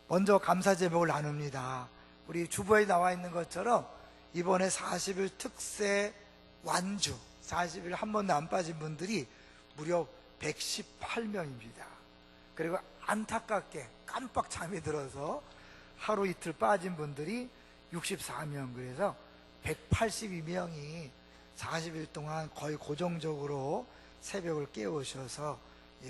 먼저 감사 제목을 나눕니다. 우리 주보에 나와 있는 것처럼 이번에 40일 특세 완주, 40일 한 번도 안 빠진 분들이 무려 118명입니다. 그리고 안타깝게 깜빡 잠이 들어서 하루 이틀 빠진 분들이 64명, 그래서 182명이 40일 동안 거의 고정적으로 새벽을 깨우셔서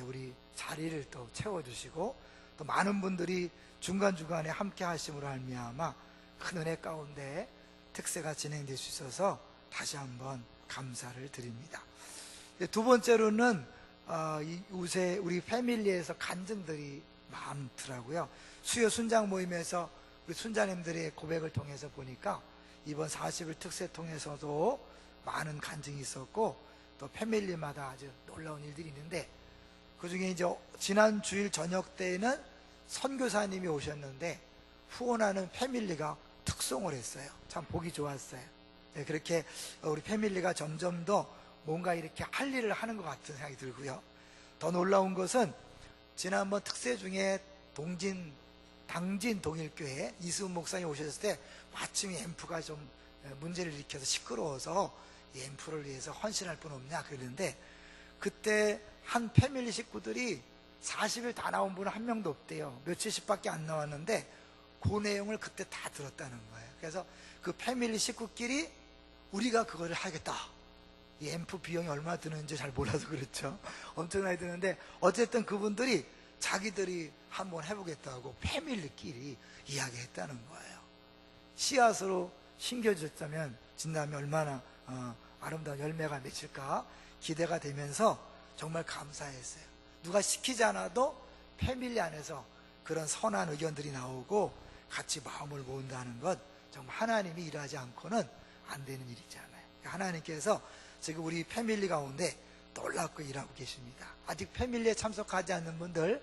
우리 자리를 또 채워주시고, 또 많은 분들이 중간중간에 함께 하심으로 말미암아 큰 은혜 가운데 특세가 진행될 수 있어서 다시 한번 감사를 드립니다. 두 번째로는 요새 우리 패밀리에서 간증들이 많더라고요. 수요 순장 모임에서 우리 순자님들의 고백을 통해서 보니까 이번 40일 특세 통해서도 많은 간증이 있었고, 또 패밀리마다 아주 놀라운 일들이 있는데, 그 중에 이제 지난 주일 저녁 때에는 선교사님이 오셨는데 후원하는 패밀리가 특송을 했어요. 참 보기 좋았어요. 네, 그렇게 우리 패밀리가 점점 더 뭔가 이렇게 할 일을 하는 것 같은 생각이 들고요. 더 놀라운 것은 지난번 특세 중에 당진 동일교회 이수은 목사님 오셨을 때 마침 앰프가 좀 문제를 일으켜서 시끄러워서 이 앰프를 위해서 헌신할 분 없냐 그랬는데, 그때 한 패밀리 식구들이 40일 다 나온 분은 한 명도 없대요. 며칠씩밖에 안 나왔는데 그 내용을 그때 다 들었다는 거예요. 그래서 그 패밀리 식구끼리 우리가 그거를 하겠다, 이 앰프 비용이 얼마나 드는지 잘 몰라서 그렇죠. 엄청나게 드는데 어쨌든 그분들이 자기들이 한번 해보겠다고 패밀리끼리 이야기했다는 거예요. 씨앗으로 심겨졌다면 진다면 얼마나 아름다운 열매가 맺힐까 기대가 되면서 정말 감사했어요. 누가 시키지 않아도 패밀리 안에서 그런 선한 의견들이 나오고 같이 마음을 모은다는 것, 정말 하나님이 일하지 않고는 안 되는 일이잖아요. 하나님께서 지금 우리 패밀리 가운데 놀랍게 일하고 계십니다. 아직 패밀리에 참석하지 않는 분들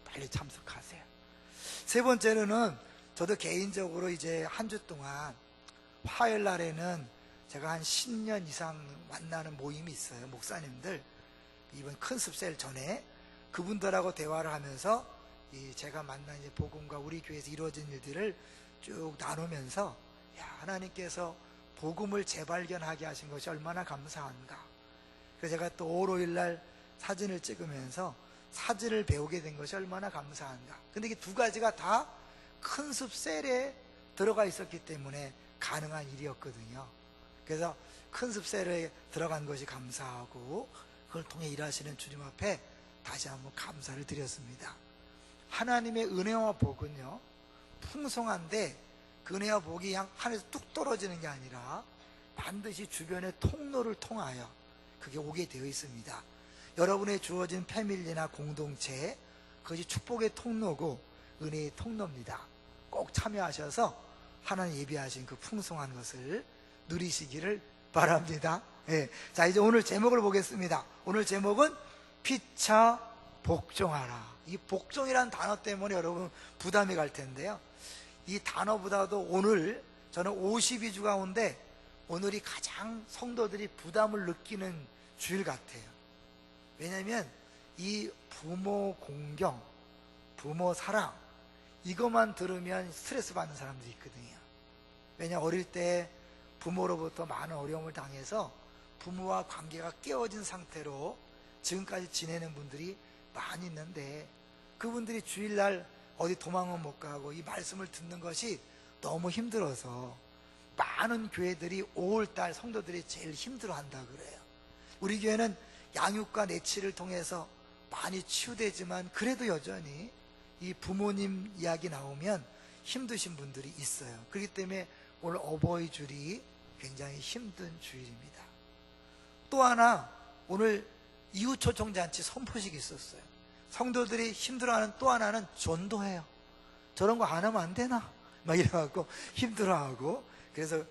빨리 참석하세요. 세 번째로는 저도 개인적으로 이제 한 주 동안 화요일 날에는 제가 한 10년 이상 만나는 모임이 있어요. 목사님들, 이번 큰 습셀 전에 그분들하고 대화를 하면서 제가 만난 이제 복음과 우리 교회에서 이루어진 일들을 쭉 나누면서, 하나님께서 복음을 재발견하게 하신 것이 얼마나 감사한가. 그래서 제가 또 5월 5일 날 사진을 찍으면서 사진을 배우게 된 것이 얼마나 감사한가. 근데 이게 두 가지가 다 큰 습셀에 들어가 있었기 때문에 가능한 일이었거든요. 그래서 큰 습셀에 들어간 것이 감사하고, 그걸 통해 일하시는 주님 앞에 다시 한번 감사를 드렸습니다. 하나님의 은혜와 복은요 풍성한데, 그 은혜와 복이 그냥 하늘에서 뚝 떨어지는 게 아니라 반드시 주변의 통로를 통하여 그게 오게 되어 있습니다. 여러분의 주어진 패밀리나 공동체, 그것이 축복의 통로고 은혜의 통로입니다. 꼭 참여하셔서 하나님 예비하신 그 풍성한 것을 누리시기를 바랍니다. 자, 이제 오늘 제목을 보겠습니다. 오늘 제목은 피차 복종하라. 이 복종이라는 단어 때문에 여러분 부담이 갈 텐데요, 이 단어보다도 오늘 저는 52주 가운데 오늘이 가장 성도들이 부담을 느끼는 주일 같아요. 왜냐하면 이 부모 공경, 부모 사랑, 이것만 들으면 스트레스 받는 사람들이 있거든요. 왜냐하면 어릴 때 부모로부터 많은 어려움을 당해서 부모와 관계가 깨어진 상태로 지금까지 지내는 분들이 많이 있는데, 그분들이 주일날 어디 도망은 못 가고 이 말씀을 듣는 것이 너무 힘들어서 많은 교회들이 5월달 성도들이 제일 힘들어한다 그래요. 우리 교회는 양육과 내치를 통해서 많이 치유되지만 그래도 여전히 이 부모님 이야기 나오면 힘드신 분들이 있어요. 그렇기 때문에 오늘 어버이줄이 굉장히 힘든 주일입니다. 또 하나, 오늘 이웃초청잔치 선포식이 있었어요. 성도들이 힘들어하는 또 하나는 전도해요. 저런 거 안 하면 안 되나? 막 이래갖고 힘들어하고, 그래서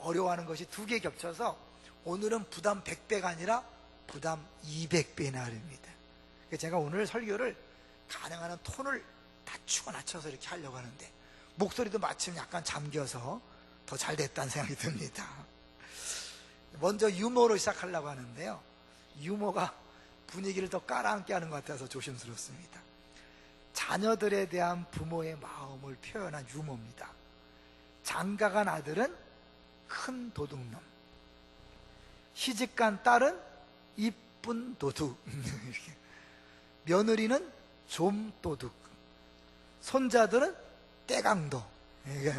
어려워하는 것이 두 개 겹쳐서 오늘은 부담 100배가 아니라 부담 200배 나름입니다. 제가 오늘 설교를 가능한 한 톤을 낮추고 낮춰서 이렇게 하려고 하는데 목소리도 마침 약간 잠겨서 더 잘 됐다는 생각이 듭니다. 먼저 유머로 시작하려고 하는데요, 유머가 분위기를 더 깔아앉게 하는 것 같아서 조심스럽습니다. 자녀들에 대한 부모의 마음을 표현한 유머입니다. 장가간 아들은 큰 도둑놈, 시집간 딸은 이쁜 도둑, 며느리는 좀도둑, 손자들은 떼강도. 이게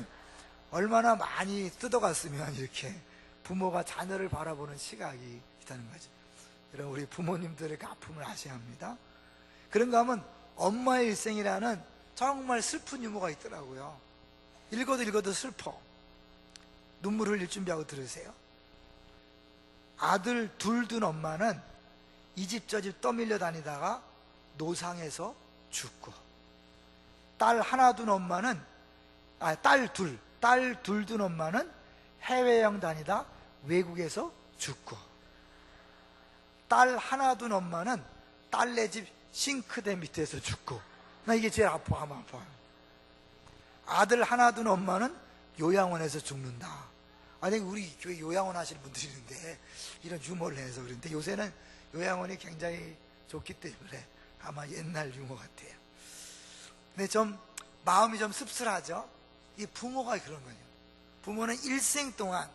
얼마나 많이 뜯어갔으면 이렇게 부모가 자녀를 바라보는 시각이 있다는 거죠. 여러분, 우리 부모님들의 그 아픔을 아셔야 합니다. 그런가 하면 엄마의 일생이라는 정말 슬픈 유머가 있더라고요. 읽어도 슬퍼. 눈물 흘릴 준비하고 들으세요. 아들 둘 둔 엄마는 이 집 저 집 떠밀려 다니다가 노상에서 죽고, 딸 하나 둔 엄마는 딸 둘 둔 엄마는 해외여행 다니다 외국에서 죽고, 딸 하나 둔 엄마는 딸네 집 싱크대 밑에서 죽고. 나 이게 제일 아파요. 아들 하나 둔 엄마는 요양원에서 죽는다. 아니, 우리 교회 요양원 하시는 분들이 있는데 이런 유머를 해서 그런데, 요새는 요양원이 굉장히 좋기 때문에 아마 옛날 유머 같아요. 근데 좀 마음이 좀 씁쓸하죠. 이 부모가 그런 거예요. 부모는 일생 동안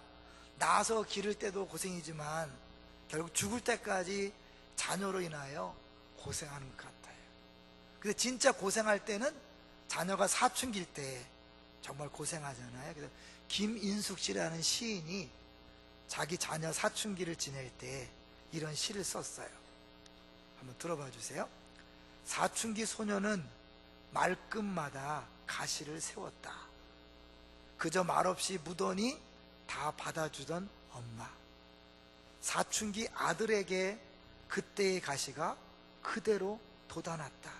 낳아서 기를 때도 고생이지만 결국 죽을 때까지 자녀로 인하여 고생하는 것 같아요. 근데 진짜 고생할 때는 자녀가 사춘기일 때 정말 고생하잖아요. 그래서 김인숙 씨라는 시인이 자기 자녀 사춘기를 지낼 때 이런 시를 썼어요. 한번 들어봐 주세요. 사춘기 소녀는 말끝마다 가시를 세웠다. 그저 말없이 묻더니 다 받아주던 엄마. 사춘기 아들에게 그때의 가시가 그대로 돋아났다.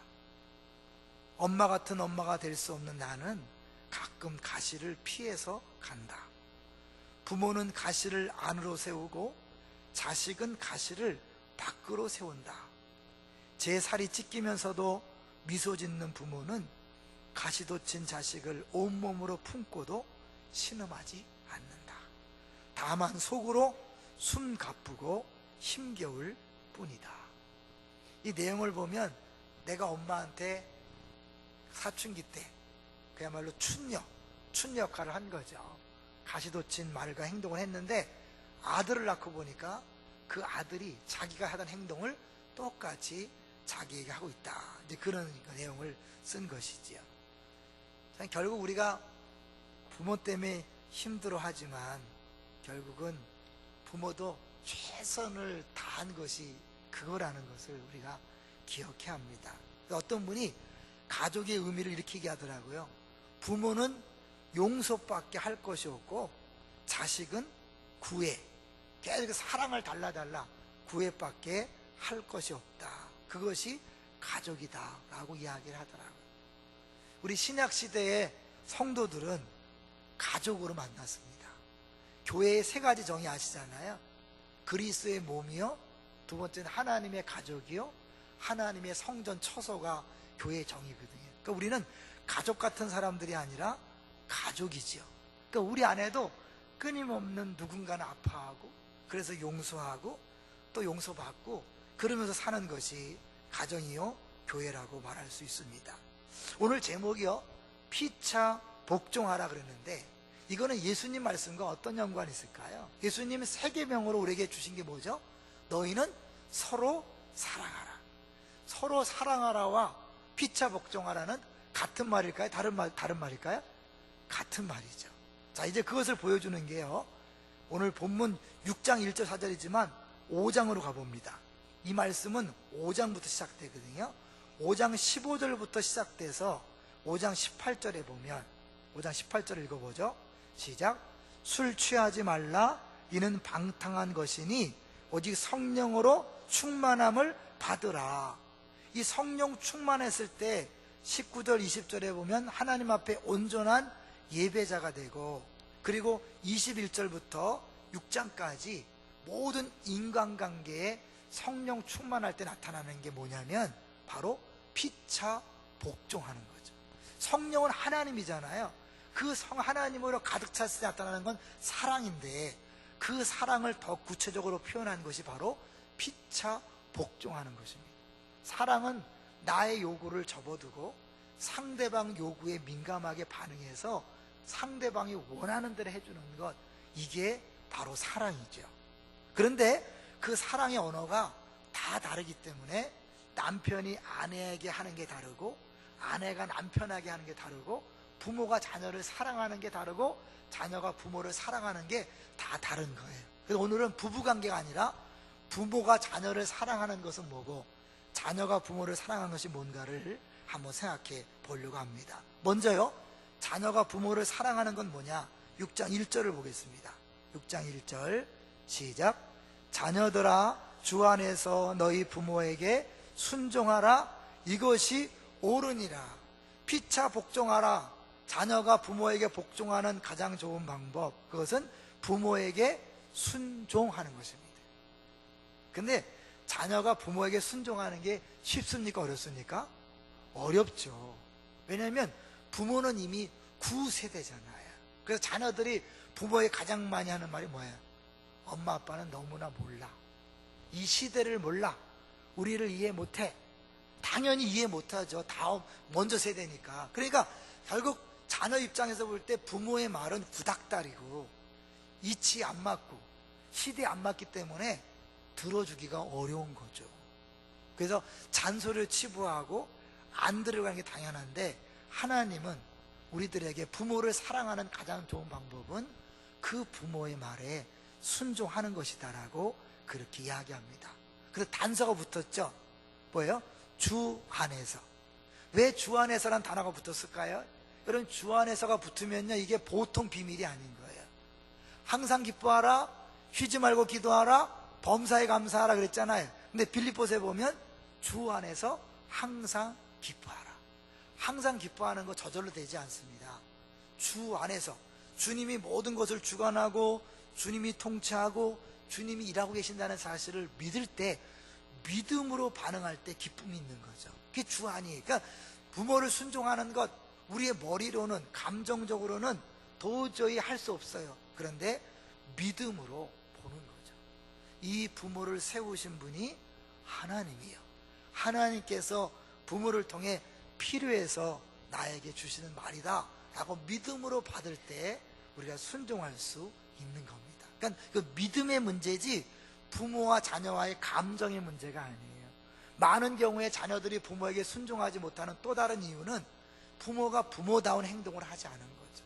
엄마 같은 엄마가 될 수 없는 나는 가끔 가시를 피해서 간다. 부모는 가시를 안으로 세우고 자식은 가시를 밖으로 세운다. 제 살이 찢기면서도 미소 짓는 부모는 가시 돋친 자식을 온몸으로 품고도 신음하지 않는다. 다만 속으로 숨 가쁘고 힘겨울 뿐이다. 이 내용을 보면 내가 엄마한테 사춘기 때 그야말로 춘 역할을 한 거죠. 가시 돋친 말과 행동을 했는데, 아들을 낳고 보니까 그 아들이 자기가 하던 행동을 똑같이 자기에게 하고 있다. 이제 그런 내용을 쓴 것이지요. 결국 우리가 부모 때문에 힘들어하지만 결국은 부모도 최선을 다한 것이 그거라는 것을 우리가 기억해야 합니다. 어떤 분이 가족의 의미를 이렇게 얘기하더라고요. 부모는 용서밖에 할 것이 없고 자식은 구애, 계속 사랑을 달라 구애밖에 할 것이 없다. 그것이 가족이다 라고 이야기를 하더라고요. 우리 신약시대의 성도들은 가족으로 만났습니다. 교회의 세 가지 정의 아시잖아요. 그리스도의 몸이요, 두 번째는 하나님의 가족이요, 하나님의 성전 처소가 교회의 정의거든요. 그러니까 우리는 가족 같은 사람들이 아니라 가족이지요. 그러니까 우리 안에도 끊임없는 누군가는 아파하고, 그래서 용서하고 또 용서받고 그러면서 사는 것이 가정이요 교회라고 말할 수 있습니다. 오늘 제목이요 피차 복종하라 그랬는데, 이거는 예수님 말씀과 어떤 연관이 있을까요? 예수님은 세 계명으로 우리에게 주신 게 뭐죠? 너희는 서로 사랑하라. 서로 사랑하라와 피차 복종하라는 같은 말일까요? 다른 말일까요? 같은 말이죠. 자, 이제 그것을 보여주는 게요, 오늘 본문 6장 1절 4절이지만 5장으로 가봅니다. 이 말씀은 5장부터 시작되거든요. 5장 15절부터 시작돼서 5장 18절에 보면, 5장 18절 읽어보죠. 시작. 술 취하지 말라. 이는 방탕한 것이니 오직 성령으로 충만함을 받으라. 이 성령 충만했을 때 19절 20절에 보면 하나님 앞에 온전한 예배자가 되고, 그리고 21절부터 6장까지 모든 인간관계에 성령 충만할 때 나타나는 게 뭐냐면 바로 피차 복종하는 거죠. 성령은 하나님이잖아요. 그 하나님으로 가득 찼을 때 나타나는 건 사랑인데, 그 사랑을 더 구체적으로 표현한 것이 바로 피차 복종하는 것입니다. 사랑은 나의 요구를 접어두고 상대방 요구에 민감하게 반응해서 상대방이 원하는 대로 해주는 것, 이게 바로 사랑이죠. 그런데 그 사랑의 언어가 다 다르기 때문에 남편이 아내에게 하는 게 다르고 아내가 남편에게 하는 게 다르고 부모가 자녀를 사랑하는 게 다르고 자녀가 부모를 사랑하는 게 다 다른 거예요. 그래서 오늘은 부부관계가 아니라 부모가 자녀를 사랑하는 것은 뭐고 자녀가 부모를 사랑하는 것이 뭔가를 한번 생각해 보려고 합니다. 먼저요, 자녀가 부모를 사랑하는 건 뭐냐? 6장 1절을 보겠습니다. 6장 1절 시작. 자녀들아, 주 안에서 너희 부모에게 순종하라. 이것이 옳으니라. 피차 복종하라. 자녀가 부모에게 복종하는 가장 좋은 방법, 그것은 부모에게 순종하는 것입니다. 근데 자녀가 부모에게 순종하는 게 쉽습니까? 어렵습니까? 어렵죠. 왜냐하면 부모는 이미 구세대잖아요. 그래서 자녀들이 부모에 가장 많이 하는 말이 뭐예요? 엄마 아빠는 너무나 몰라. 이 시대를 몰라. 우리를 이해 못해. 당연히 이해 못하죠. 다음 먼저 세대니까. 그러니까 결국 자녀 입장에서 볼 때 부모의 말은 구닥다리고 이치 안 맞고 시대에 안 맞기 때문에 들어주기가 어려운 거죠. 그래서 잔소리를 치부하고 안 들어가는 게 당연한데, 하나님은 우리들에게 부모를 사랑하는 가장 좋은 방법은 그 부모의 말에 순종하는 것이다라고 그렇게 이야기합니다. 그래서 단서가 붙었죠. 뭐예요? 주 안에서. 왜 주 안에서란 단어가 붙었을까요? 여러분, 주 안에서가 붙으면요, 이게 보통 비밀이 아닌 거예요. 항상 기뻐하라, 쉬지 말고 기도하라, 범사에 감사하라 그랬잖아요. 근데 빌립보서에 보면 주 안에서 항상 기뻐하라. 항상 기뻐하는 거 저절로 되지 않습니다. 주 안에서 주님이 모든 것을 주관하고 주님이 통치하고 주님이 일하고 계신다는 사실을 믿을 때, 믿음으로 반응할 때 기쁨이 있는 거죠. 그게 주 안이에요. 그러니까 부모를 순종하는 것, 우리의 머리로는, 감정적으로는 도저히 할 수 없어요. 그런데 믿음으로 보는 거죠. 이 부모를 세우신 분이 하나님이에요. 하나님께서 부모를 통해 필요해서 나에게 주시는 말이다 라고 믿음으로 받을 때 우리가 순종할 수 있는 겁니다. 그러니까 그 믿음의 문제지 부모와 자녀와의 감정의 문제가 아니에요. 많은 경우에 자녀들이 부모에게 순종하지 못하는 또 다른 이유는 부모가 부모다운 행동을 하지 않은 거죠.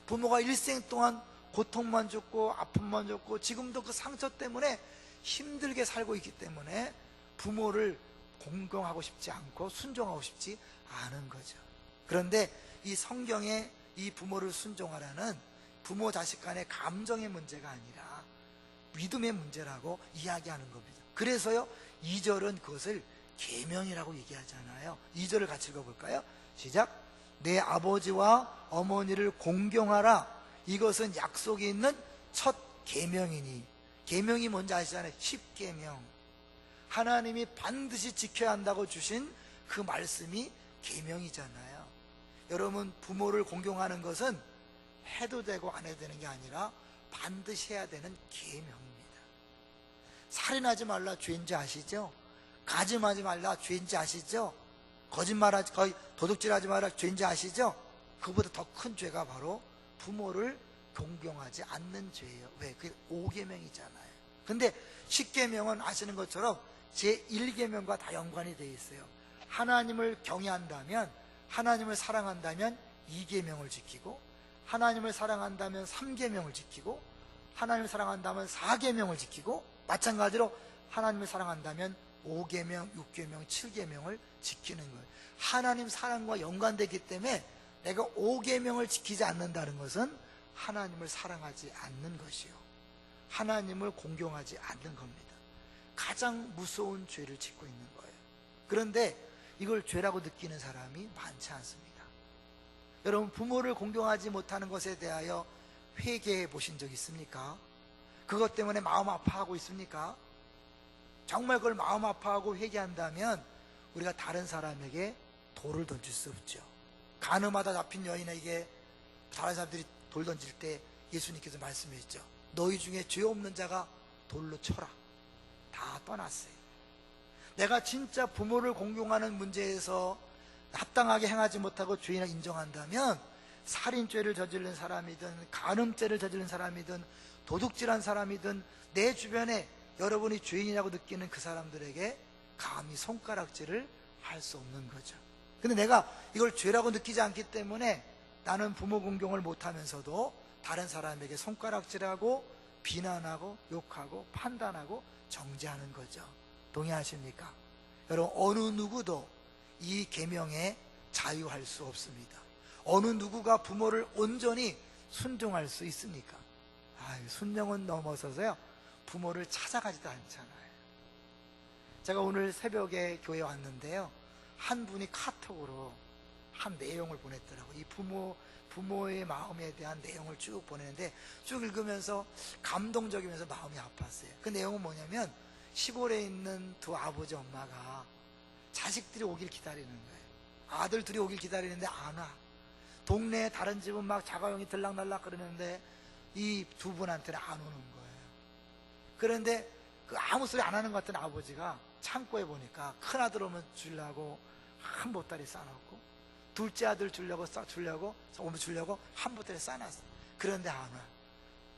부모가 일생 동안 고통만 줬고 아픔만 줬고 지금도 그 상처 때문에 힘들게 살고 있기 때문에 부모를 공경하고 싶지 않고 순종하고 싶지 않은 거죠. 그런데 이 성경에 이 부모를 순종하라는 부모 자식 간의 감정의 문제가 아니라 믿음의 문제라고 이야기하는 겁니다. 그래서요, 2절은 그것을 계명이라고 얘기하잖아요. 2절을 같이 읽어볼까요? 시작. 내 아버지와 어머니를 공경하라. 이것은 약속이 있는 첫 계명이니. 계명이 뭔지 아시잖아요. 10계명. 하나님이 반드시 지켜야 한다고 주신 그 말씀이 계명이잖아요. 여러분, 부모를 공경하는 것은 해도 되고 안 해도 되는 게 아니라 반드시 해야 되는 계명입니다. 살인하지 말라 죄인지 아시죠? 가늠하지 말라 죄인지 아시죠? 거짓말하지, 거의 도둑질하지 말라 죄인지 아시죠? 그보다 더 큰 죄가 바로 부모를 공경하지 않는 죄예요. 왜? 그게 5계명이잖아요. 근데 10계명은 아시는 것처럼 제1계명과 다 연관이 되어 있어요. 하나님을 경외한다면, 하나님을 사랑한다면 2계명을 지키고, 하나님을 사랑한다면 3계명을 지키고, 하나님을 사랑한다면 4계명을 지키고, 마찬가지로 하나님을 사랑한다면 5계명, 6계명, 7계명을 지키는 거예요. 하나님 사랑과 연관되기 때문에 내가 5계명을 지키지 않는다는 것은 하나님을 사랑하지 않는 것이요, 하나님을 공경하지 않는 겁니다. 가장 무서운 죄를 짓고 있는 거예요. 그런데 이걸 죄라고 느끼는 사람이 많지 않습니다. 여러분, 부모를 공경하지 못하는 것에 대하여 회개해 보신 적 있습니까? 그것 때문에 마음 아파하고 있습니까? 정말 그걸 마음 아파하고 회개한다면 우리가 다른 사람에게 돌을 던질 수 없죠. 간음하다 잡힌 여인에게 다른 사람들이 돌 던질 때 예수님께서 말씀하셨죠. 너희 중에 죄 없는 자가 돌로 쳐라. 다 떠났어요. 내가 진짜 부모를 공경하는 문제에서 합당하게 행하지 못하고 죄인을 인정한다면 살인죄를 저지른 사람이든 간음죄를 저지른 사람이든 도둑질한 사람이든 내 주변에 여러분이 죄인이라고 느끼는 그 사람들에게 감히 손가락질을 할 수 없는 거죠. 근데 내가 이걸 죄라고 느끼지 않기 때문에 나는 부모 공경을 못하면서도 다른 사람에게 손가락질하고 비난하고 욕하고 판단하고 정죄하는 거죠. 동의하십니까? 여러분, 어느 누구도 이 계명에 자유할 수 없습니다. 어느 누구가 부모를 온전히 순종할 수 있습니까? 순종은 넘어서서요, 부모를 찾아가지도 않잖아요. 제가 오늘 새벽에 교회에 왔는데요, 한 분이 카톡으로 한 내용을 보냈더라고요. 이 부모의 마음에 대한 내용을 쭉 보내는데, 쭉 읽으면서 감동적이면서 마음이 아팠어요. 그 내용은 뭐냐면, 시골에 있는 두 아버지 엄마가 자식들이 오길 기다리는 거예요. 아들들이 오길 기다리는데 안 와. 동네에 다른 집은 막 자가용이 들락날락 그러는데 이 두 분한테는 안 오는 거예요. 그런데 그 아무 소리 안 하는 것 같은 아버지가 창고에 보니까 큰 아들 오면 주려고 한 보따리 싸놓고, 둘째 아들 주려고 오면 주려고 한 보따리 싸놨어. 그런데 안 와.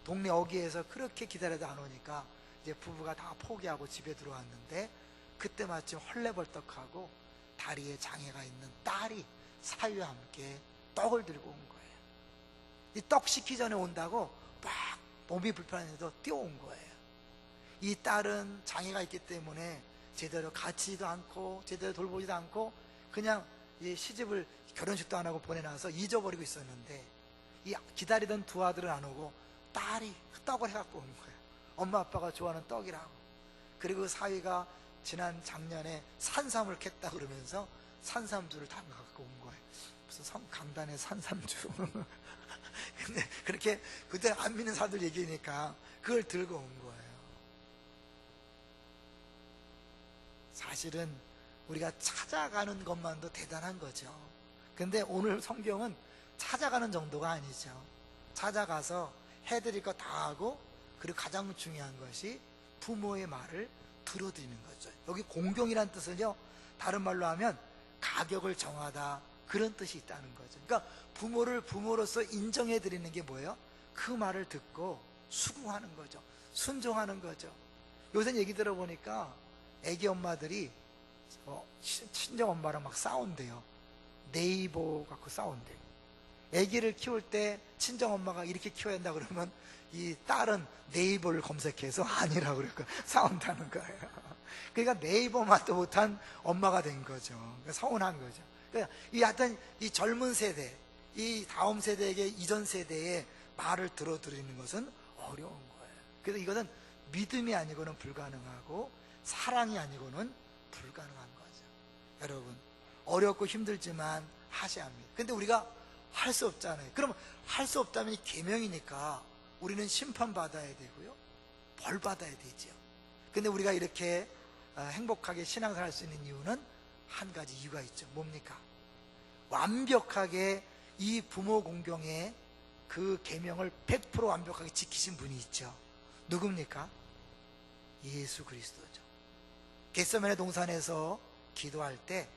동네 어귀에서 그렇게 기다려도 안 오니까 이제 부부가 다 포기하고 집에 들어왔는데, 그때 마침 헐레벌떡하고 다리에 장애가 있는 딸이 사위와 함께 떡을 들고 온 거예요. 이 떡 식기 전에 온다고 막 몸이 불편해서 뛰어온 거예요. 이 딸은 장애가 있기 때문에 제대로 가지도 않고 제대로 돌보지도 않고 그냥 이 시집을 결혼식도 안 하고 보내놔서 잊어버리고 있었는데, 이 기다리던 두 아들은 안 오고 딸이 떡을 해갖고 온 거예요. 엄마 아빠가 좋아하는 떡이라고. 그리고 사위가 지난 작년에 산삼을 캤다 그러면서 산삼주를 다 갖고 온 거예요. 무슨 강단의 산삼주. 근데 그렇게 그때 안 믿는 사람들 얘기니까 그걸 들고 온 거예요. 사실은 우리가 찾아가는 것만도 대단한 거죠. 근데 오늘 성경은 찾아가는 정도가 아니죠. 찾아가서 해드릴 거 다 하고, 그리고 가장 중요한 것이 부모의 말을 들어드리는 거죠. 여기 공경이란 뜻을요, 다른 말로 하면 가격을 정하다, 그런 뜻이 있다는 거죠. 그러니까 부모를 부모로서 인정해 드리는 게 뭐예요? 그 말을 듣고 수긍하는 거죠. 순종하는 거죠. 요새 얘기 들어보니까 애기 엄마들이 친정 엄마랑 막 싸운대요. 네이버 갖고 싸운대요. 애기를 키울 때 친정 엄마가 이렇게 키워야 한다 그러면 이 딸은 네이버를 검색해서 아니라고 그러고 싸운다는 거예요. 그러니까 네이버 맛도 못한 엄마가 된 거죠. 그러니까 서운한 거죠. 그러니까 이 하여튼 이 젊은 세대, 이 다음 세대에게 이전 세대의 말을 들어드리는 것은 어려운 거예요. 그래서 이것은 믿음이 아니고는 불가능하고 사랑이 아니고는 불가능한 거죠. 여러분, 어렵고 힘들지만 하셔야 합니다. 근데 우리가 할 수 없잖아요. 그럼 할 수 없다면 계명이니까 우리는 심판받아야 되고요, 벌 받아야 되죠. 근데 우리가 이렇게 행복하게 신앙생활 할 수 있는 이유는 한 가지 이유가 있죠. 뭡니까? 완벽하게 이 부모 공경의 그 계명을 100% 완벽하게 지키신 분이 있죠. 누굽니까? 예수 그리스도죠. 겟세마네 동산에서 기도할 때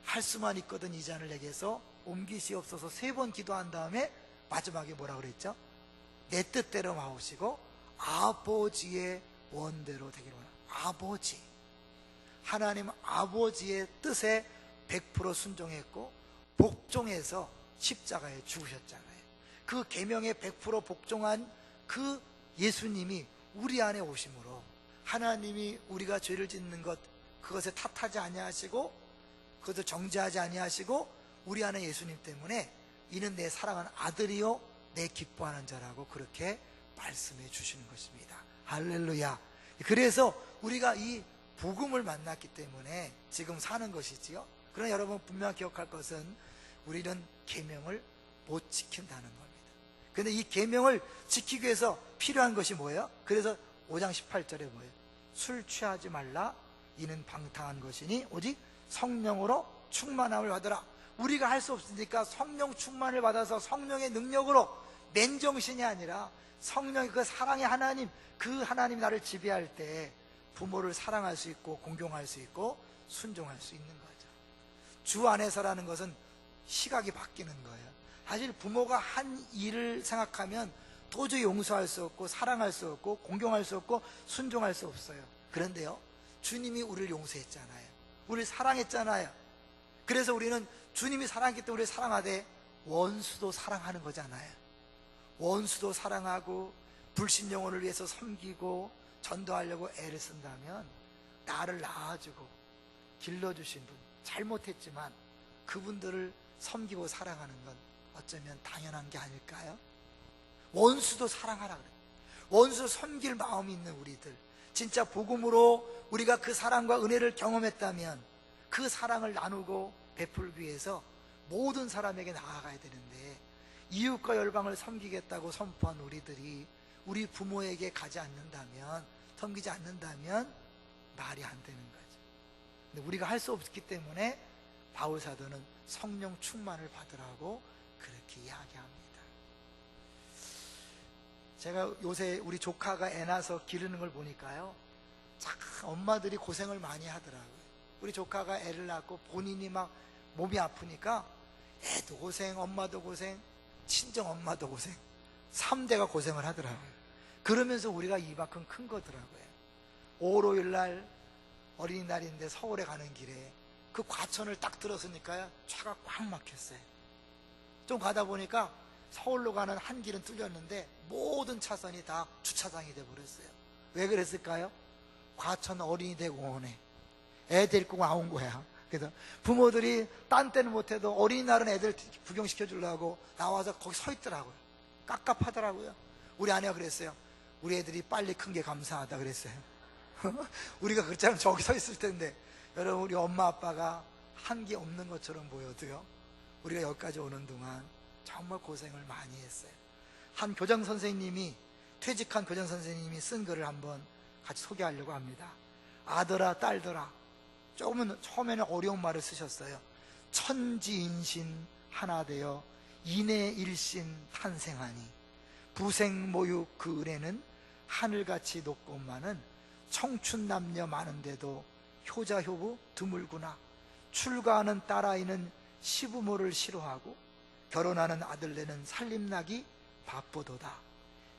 할 수만 있거든 이 잔을 내게서 옮기시옵소서 3번 기도한 다음에 마지막에 뭐라 그랬죠? 내 뜻대로 마오시고 아버지의 원대로 되기를 원합니다. 아버지, 하나님 아버지의 뜻에 100% 순종했고 복종해서 십자가에 죽으셨잖아요. 그 계명에 100% 복종한 그 예수님이 우리 안에 오심으로 하나님이 우리가 죄를 짓는 것, 그것에 탓하지 아니하시고 그것을 정죄하지 아니하시고 우리 안에 예수님 때문에 이는 내 사랑하는 아들이요 내 기뻐하는 자라고 그렇게 말씀해 주시는 것입니다. 할렐루야. 그래서 우리가 이 복음을 만났기 때문에 지금 사는 것이지요. 그러나 여러분 분명히 기억할 것은 우리는 계명을 못 지킨다는 겁니다. 그런데 이 계명을 지키기 위해서 필요한 것이 뭐예요? 그래서 5장 18절에 뭐예요? 술 취하지 말라, 이는 방탕한 것이니 오직 성령으로 충만함을 받으라. 우리가 할 수 없으니까 성령 충만을 받아서 성령의 능력으로, 맨정신이 아니라 성령의 그 사랑의 하나님, 그 하나님이 나를 지배할 때 부모를 사랑할 수 있고 공경할 수 있고 순종할 수 있는 거죠. 주 안에서라는 것은 시각이 바뀌는 거예요. 사실 부모가 한 일을 생각하면 도저히 용서할 수 없고 사랑할 수 없고 공경할 수 없고 순종할 수 없어요. 그런데요, 주님이 우리를 용서했잖아요. 우리를 사랑했잖아요. 그래서 우리는 주님이 사랑했기 때문에 우리를 사랑하되 원수도 사랑하는 거잖아요. 원수도 사랑하고 불신 영혼을 위해서 섬기고 전도하려고 애를 쓴다면 나를 낳아주고 길러주신 분, 잘못했지만 그분들을 섬기고 사랑하는 건 어쩌면 당연한 게 아닐까요? 원수도 사랑하라 그래요. 원수를 섬길 마음이 있는 우리들, 진짜 복음으로 우리가 그 사랑과 은혜를 경험했다면 그 사랑을 나누고 베풀기 위해서 모든 사람에게 나아가야 되는데, 이웃과 열방을 섬기겠다고 선포한 우리들이 우리 부모에게 가지 않는다면, 섬기지 않는다면 말이 안 되는 거죠. 근데 우리가 할 수 없기 때문에 바울 사도는 성령 충만을 받으라고 그렇게 이야기합니다. 제가 요새 우리 조카가 애 낳아서 기르는 걸 보니까요, 참 엄마들이 고생을 많이 하더라고요. 우리 조카가 애를 낳고 본인이 막 몸이 아프니까 애도 고생, 엄마도 고생, 친정 엄마도 고생, 3대가 고생을 하더라고요. 그러면서 우리가 이만큼 큰 거더라고요. 5월 5일 날 어린이날인데 서울에 가는 길에 그 과천을 딱 들었으니까요, 차가 꽉 막혔어요. 좀 가다 보니까 서울로 가는 한 길은 뚫렸는데 모든 차선이 다 주차장이 돼버렸어요. 왜 그랬을까요? 과천 어린이대공원에 애 데리고 나온 거야. 그래서 부모들이 딴 때는 못해도 어린이날은 애들 구경시켜 주려고 나와서 거기 서 있더라고요. 깝깝하더라고요. 우리 아내가 그랬어요. 우리 애들이 빨리 큰 게 감사하다 그랬어요. 우리가 그렇잖아요. 저기 서 있을 텐데. 여러분, 우리 엄마 아빠가 한 게 없는 것처럼 보여도요, 우리가 여기까지 오는 동안 정말 고생을 많이 했어요. 한 교장 선생님이, 퇴직한 교장 선생님이 쓴 글을 한번 같이 소개하려고 합니다. 아들아 딸들아, 조금은 처음에는 어려운 말을 쓰셨어요. 천지인신 하나 되어 인해일신 탄생하니 부생모육 그 은혜는 하늘같이 높고만은 청춘 남녀 많은데도 효자효부 드물구나. 출가하는 딸아이는 시부모를 싫어하고 결혼하는 아들네는 살림나기 바쁘도다.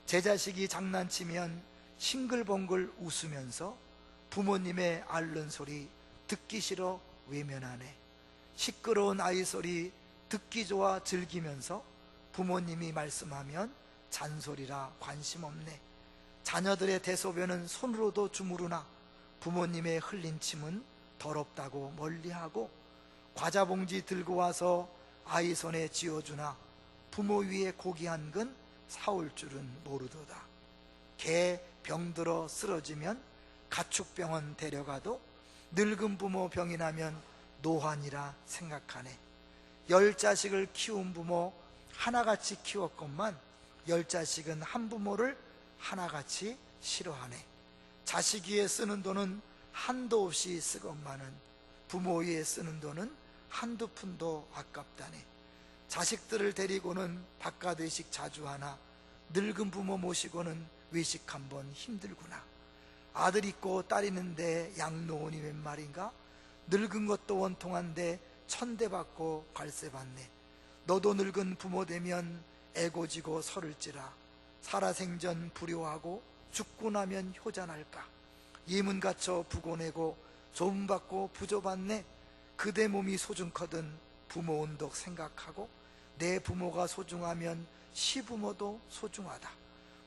제 자식이 장난치면 싱글벙글 웃으면서 부모님의 앓는 소리 듣기 싫어 외면하네. 시끄러운 아이 소리 듣기 좋아 즐기면서 부모님이 말씀하면 잔소리라 관심 없네. 자녀들의 대소변은 손으로도 주무르나 부모님의 흘린 침은 더럽다고 멀리하고 과자 봉지 들고 와서 아이 손에 쥐어주나 부모 위에 고기 한 근 사올 줄은 모르도다. 개 병들어 쓰러지면 가축병원 데려가도 늙은 부모 병이 나면 노환이라 생각하네. 10자식을 키운 부모 하나같이 키웠건만 10자식은 한 부모를 하나같이 싫어하네. 자식 위에 쓰는 돈은 한도 없이 쓰건만은 부모 위에 쓰는 돈은 한두 푼도 아깝다네. 자식들을 데리고는 바깥 외식 자주 하나 늙은 부모 모시고는 외식 한번 힘들구나. 아들 있고 딸 있는데 양로원이 웬 말인가? 늙은 것도 원통한데 천대 받고 관세 받네. 너도 늙은 부모 되면 애고지고 설을지라. 살아생전 불효하고 죽고 나면 효자날까. 예문 갖춰 부고내고 조문받고 부조받네. 그대 몸이 소중거든 부모 온덕 생각하고 내 부모가 소중하면 시부모도 소중하다.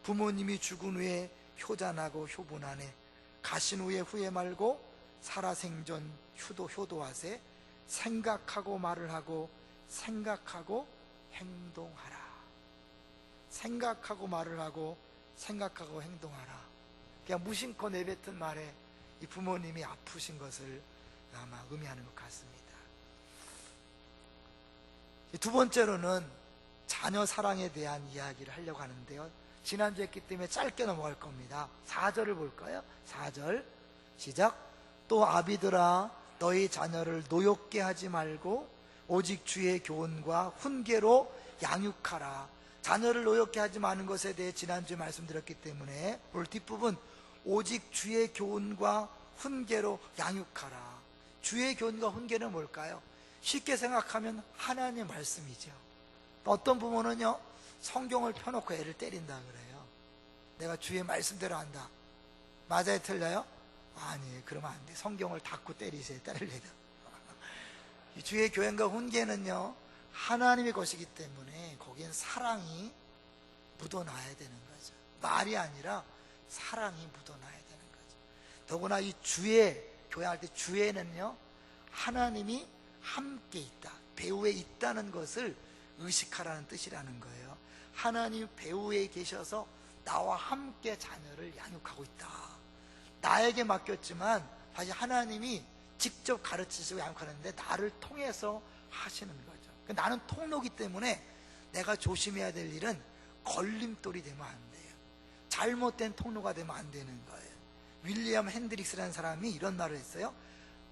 부모님이 죽은 후에 효자나고 효분하네. 가신 후에 후회 말고 살아생전 효도하세. 생각하고 말을 하고 생각하고 행동하라. 생각하고 말을 하고 생각하고 행동하라. 그냥 무심코 내뱉은 말에 이 부모님이 아프신 것을 아마 의미하는 것 같습니다. 두 번째로는 자녀 사랑에 대한 이야기를 하려고 하는데요, 지난주에 했기 때문에 짧게 넘어갈 겁니다. 4절을 볼까요? 4절 시작. 또 아비들아 너희 자녀를 노엽게 하지 말고 오직 주의 교훈과 훈계로 양육하라. 자녀를 노엽게 하지 마는 것에 대해 지난주에 말씀드렸기 때문에 오늘 뒷부분 오직 주의 교훈과 훈계로 양육하라. 주의 교훈과 훈계는 뭘까요? 쉽게 생각하면 하나님의 말씀이죠. 어떤 부모는요, 성경을 펴놓고 애를 때린다 그래요. 내가 주의 말씀대로 한다. 맞아요, 틀려요? 아니, 그러면 안 돼. 성경을 닫고 때리세요, 때리려면. 주의 교회과 훈계는요, 하나님의 것이기 때문에 거기엔 사랑이 묻어놔야 되는 거죠. 말이 아니라 사랑이 묻어놔야 되는 거죠. 더구나 이 주의, 교회할 때 주에는요, 하나님이 함께 있다, 배후에 있다는 것을 의식하라는 뜻이라는 거예요. 하나님 배후에 계셔서 나와 함께 자녀를 양육하고 있다. 나에게 맡겼지만 사실 하나님이 직접 가르치시고 양육하는데 나를 통해서 하시는 거죠. 나는 통로이기 때문에 내가 조심해야 될 일은 걸림돌이 되면 안 돼요. 잘못된 통로가 되면 안 되는 거예요. 윌리엄 핸드릭스라는 사람이 이런 말을 했어요.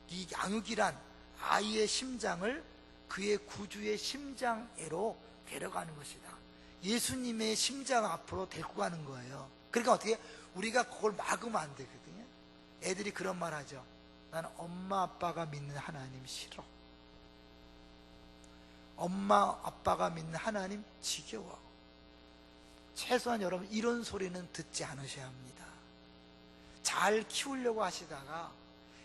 이 양육이란 아이의 심장을 그의 구주의 심장애로 데려가는 것이다. 예수님의 심장 앞으로 데리고 가는 거예요. 그러니까 어떻게 우리가 그걸 막으면 안 되거든요. 애들이 그런 말 하죠. 나는 엄마 아빠가 믿는 하나님 싫어. 엄마 아빠가 믿는 하나님 지겨워. 최소한 여러분 이런 소리는 듣지 않으셔야 합니다. 잘 키우려고 하시다가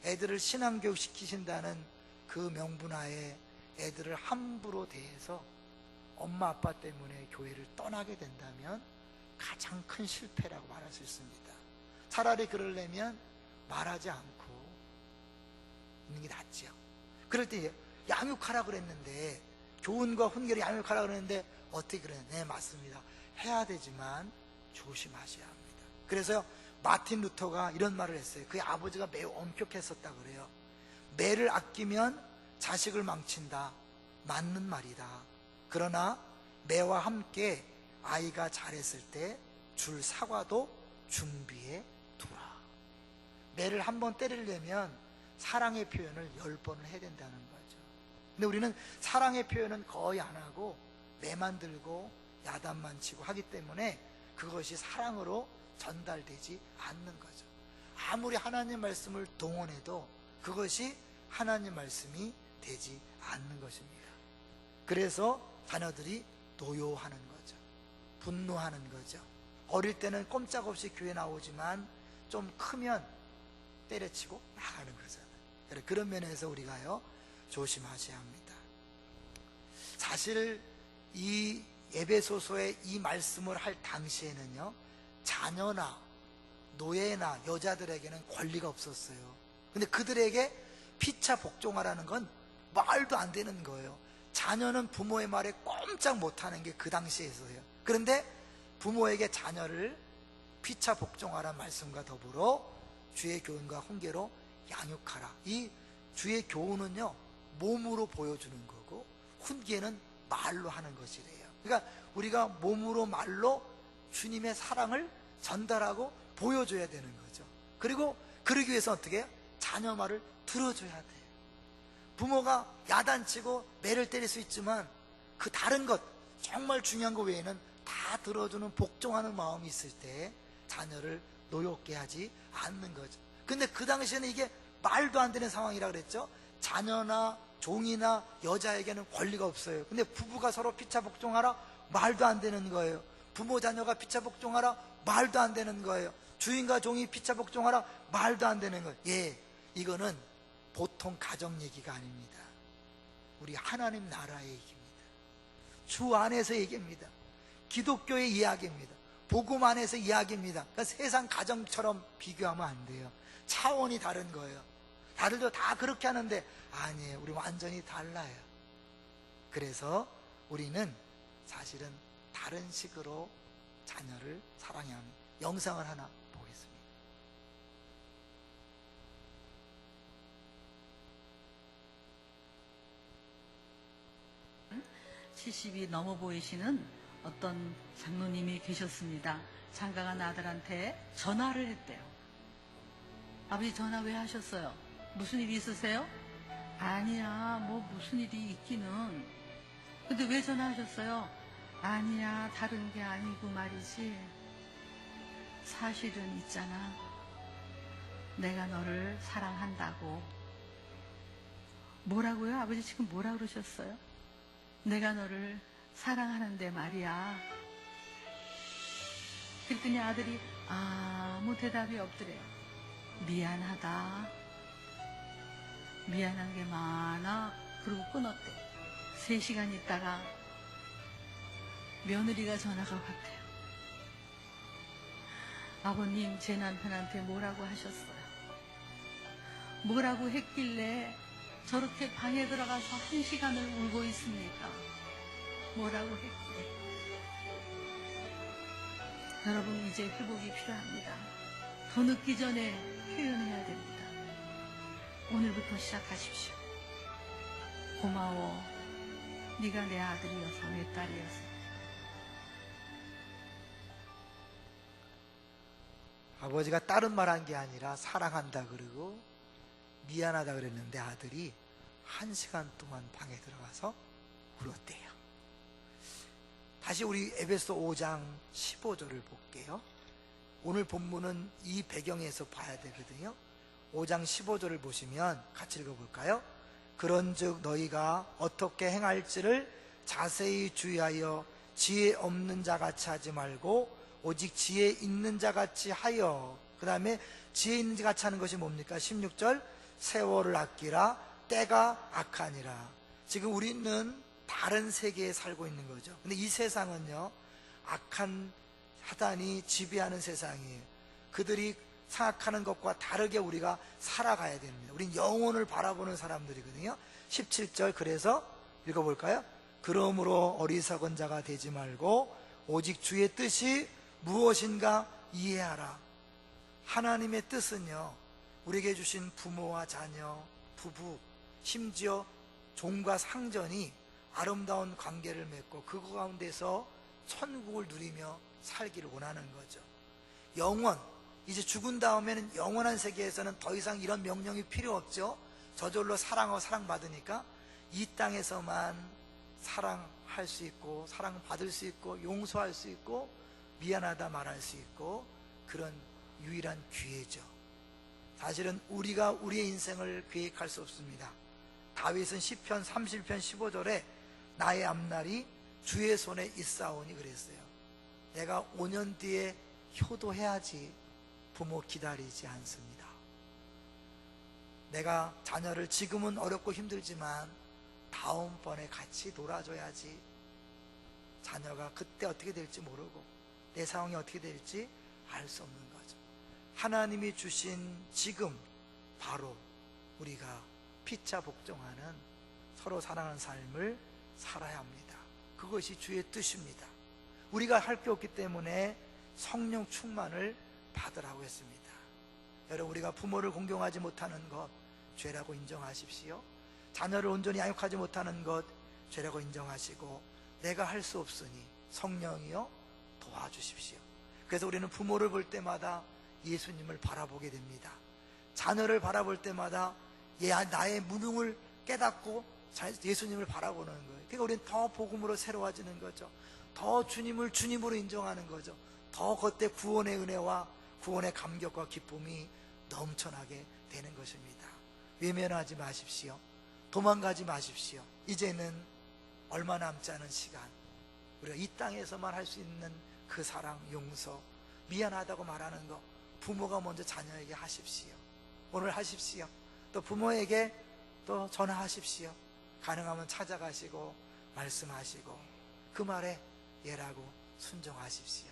애들을 신앙교육 시키신다는 그 명분하에 애들을 함부로 대해서 엄마 아빠 때문에 교회를 떠나게 된다면 가장 큰 실패라고 말할 수 있습니다. 차라리 그러려면 말하지 않고 있는 게 낫죠. 그럴 때 양육하라 그랬는데, 교훈과 훈계를 양육하라 그랬는데 어떻게 그래요? 네, 맞습니다. 해야 되지만 조심하셔야 합니다. 그래서요, 마틴 루터가 이런 말을 했어요. 그의 아버지가 매우 엄격했었다 그래요. 매를 아끼면 자식을 망친다. 맞는 말이다. 그러나 매와 함께 아이가 잘했을 때 줄 사과도 준비해 두라. 매를 한 번 때리려면 사랑의 표현을 10번을 해야 된다는 거죠. 근데 우리는 사랑의 표현은 거의 안 하고 매만 들고 야단만 치고 하기 때문에 그것이 사랑으로 전달되지 않는 거죠. 아무리 하나님 말씀을 동원해도 그것이 하나님 말씀이 되지 않는 것입니다. 그래서 자녀들이 노여하는 거죠. 분노하는 거죠. 어릴 때는 꼼짝없이 교회 나오지만 좀 크면 때려치고 나가는 거잖아요. 그런 면에서 우리가요, 조심하셔야 합니다. 사실 이 에베소서의 이 말씀을 할 당시에는요, 자녀나 노예나 여자들에게는 권리가 없었어요. 근데 그들에게 피차 복종하라는 건 말도 안 되는 거예요. 자녀는 부모의 말에 꼼짝 못하는 게 그 당시에서요. 그런데 부모에게 자녀를 피차 복종하라는 말씀과 더불어 주의 교훈과 훈계로 양육하라. 이 주의 교훈은요, 몸으로 보여주는 거고 훈계는 말로 하는 것이래요. 그러니까 우리가 몸으로 말로 주님의 사랑을 전달하고 보여줘야 되는 거죠. 그리고 그러기 위해서 어떻게 해요? 자녀 말을 들어줘야 돼요. 부모가 야단치고 매를 때릴 수 있지만 그 다른 것, 정말 중요한 것 외에는 다 들어주는 복종하는 마음이 있을 때 자녀를 노엽게 하지 않는 거죠. 근데 그 당시에는 이게 말도 안 되는 상황이라 그랬죠. 자녀나 종이나 여자에게는 권리가 없어요. 근데 부부가 서로 피차 복종하라? 말도 안 되는 거예요. 부모 자녀가 피차 복종하라? 말도 안 되는 거예요. 주인과 종이 피차 복종하라? 말도 안 되는 거예요. 예, 이거는 보통 가정 얘기가 아닙니다. 우리 하나님 나라의 얘기입니다. 주 안에서 얘기입니다. 기독교의 이야기입니다. 복음 안에서 이야기입니다. 그러니까 세상 가정처럼 비교하면 안 돼요. 차원이 다른 거예요. 다들도 다 그렇게 하는데 아니에요. 우리 완전히 달라요. 그래서 우리는 사실은 다른 식으로 자녀를 사랑해야 합니다. 영상을 하나 보겠습니다. 70이 넘어 보이시는 어떤 장로님이 계셨습니다. 장가간 아들한테 전화를 했대요. 아버지 전화 왜 하셨어요? 무슨 일이 있으세요? 아니야, 뭐 무슨 일이 있기는. 근데 왜 전화하셨어요? 아니야, 다른 게 아니고 말이지. 사실은 있잖아. 내가 너를 사랑한다고. 뭐라고요? 아버지 지금 뭐라 그러셨어요? 내가 너를 사랑하는데 말이야. 그랬더니 아들이 아무 대답이 없더래요. 미안하다. 미안한 게 많아. 그러고 끊었대. 3시간 있다가 며느리가 전화가 왔대요. 아버님, 제 남편한테 뭐라고 하셨어요? 뭐라고 했길래 저렇게 방에 들어가서 1시간을 울고 있습니까? 뭐라고 했길래? 여러분, 이제 회복이 필요합니다. 더 늦기 전에 표현해야 됩니다. 오늘부터 시작하십시오. 고마워. 네가 내 아들이어서 내 딸이어서. 아버지가 다른 말 한 게 아니라 사랑한다 그러고 미안하다 그랬는데 아들이 1시간 동안 방에 들어가서 울었대요. 다시 우리 에베소 5장 15절을 볼게요. 오늘 본문은 이 배경에서 봐야 되거든요. 5장 15절을 보시면 같이 읽어볼까요? 그런즉 너희가 어떻게 행할지를 자세히 주의하여 지혜 없는 자같이 하지 말고 오직 지혜 있는 자같이 하여. 그 다음에 지혜 있는 자같이 하는 것이 뭡니까? 16절 세월을 아끼라 때가 악하니라. 지금 우리는 다른 세계에 살고 있는 거죠. 근데 이 세상은요, 악한 사단이 지배하는 세상이에요. 그들이 생각하는 것과 다르게 우리가 살아가야 됩니다. 우린 영혼을 바라보는 사람들이거든요. 17절 그래서 읽어볼까요? 그러므로 어리석은 자가 되지 말고 오직 주의 뜻이 무엇인가 이해하라. 하나님의 뜻은요, 우리에게 주신 부모와 자녀, 부부, 심지어 종과 상전이 아름다운 관계를 맺고 그 가운데서 천국을 누리며 살기를 원하는 거죠. 영원, 이제 죽은 다음에는 영원한 세계에서는 더 이상 이런 명령이 필요 없죠. 저절로 사랑하고 사랑받으니까 이 땅에서만 사랑할 수 있고 사랑받을 수 있고 용서할 수 있고 미안하다 말할 수 있고 그런 유일한 기회죠. 사실은 우리가 우리의 인생을 계획할 수 없습니다. 다윗은 시편 31편 15절에 나의 앞날이 주의 손에 있사오니 그랬어요. 내가 5년 뒤에 효도해야지 부모 기다리지 않습니다. 내가 자녀를 지금은 어렵고 힘들지만 다음번에 같이 놀아줘야지. 자녀가 그때 어떻게 될지 모르고 내 상황이 어떻게 될지 알 수 없는 거죠. 하나님이 주신 지금 바로 우리가 피차 복종하는 서로 사랑하는 삶을 살아야 합니다. 그것이 주의 뜻입니다. 우리가 할 게 없기 때문에 성령 충만을 받으라고 했습니다. 여러분, 우리가 부모를 공경하지 못하는 것 죄라고 인정하십시오. 자녀를 온전히 양육하지 못하는 것 죄라고 인정하시고 내가 할 수 없으니 성령이여 도와주십시오. 그래서 우리는 부모를 볼 때마다 예수님을 바라보게 됩니다. 자녀를 바라볼 때마다 나의 무능을 깨닫고 예수님을 바라보는 거예요. 그러니까 우리는 더 복음으로 새로워지는 거죠. 더 주님을 주님으로 인정하는 거죠. 더 그때 구원의 은혜와 구원의 감격과 기쁨이 넘쳐나게 되는 것입니다. 외면하지 마십시오. 도망가지 마십시오. 이제는 얼마 남지 않은 시간, 우리가 이 땅에서만 할 수 있는 그 사랑, 용서, 미안하다고 말하는 거 부모가 먼저 자녀에게 하십시오. 오늘 하십시오. 또 부모에게 또 전화하십시오. 가능하면 찾아가시고 말씀하시고 그 말에 예라고 순종하십시오.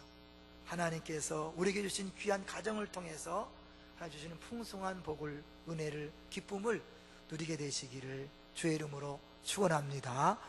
하나님께서 우리에게 주신 귀한 가정을 통해서 하나님 주시는 풍성한 복을, 은혜를, 기쁨을 누리게 되시기를 주의 이름으로 축원합니다.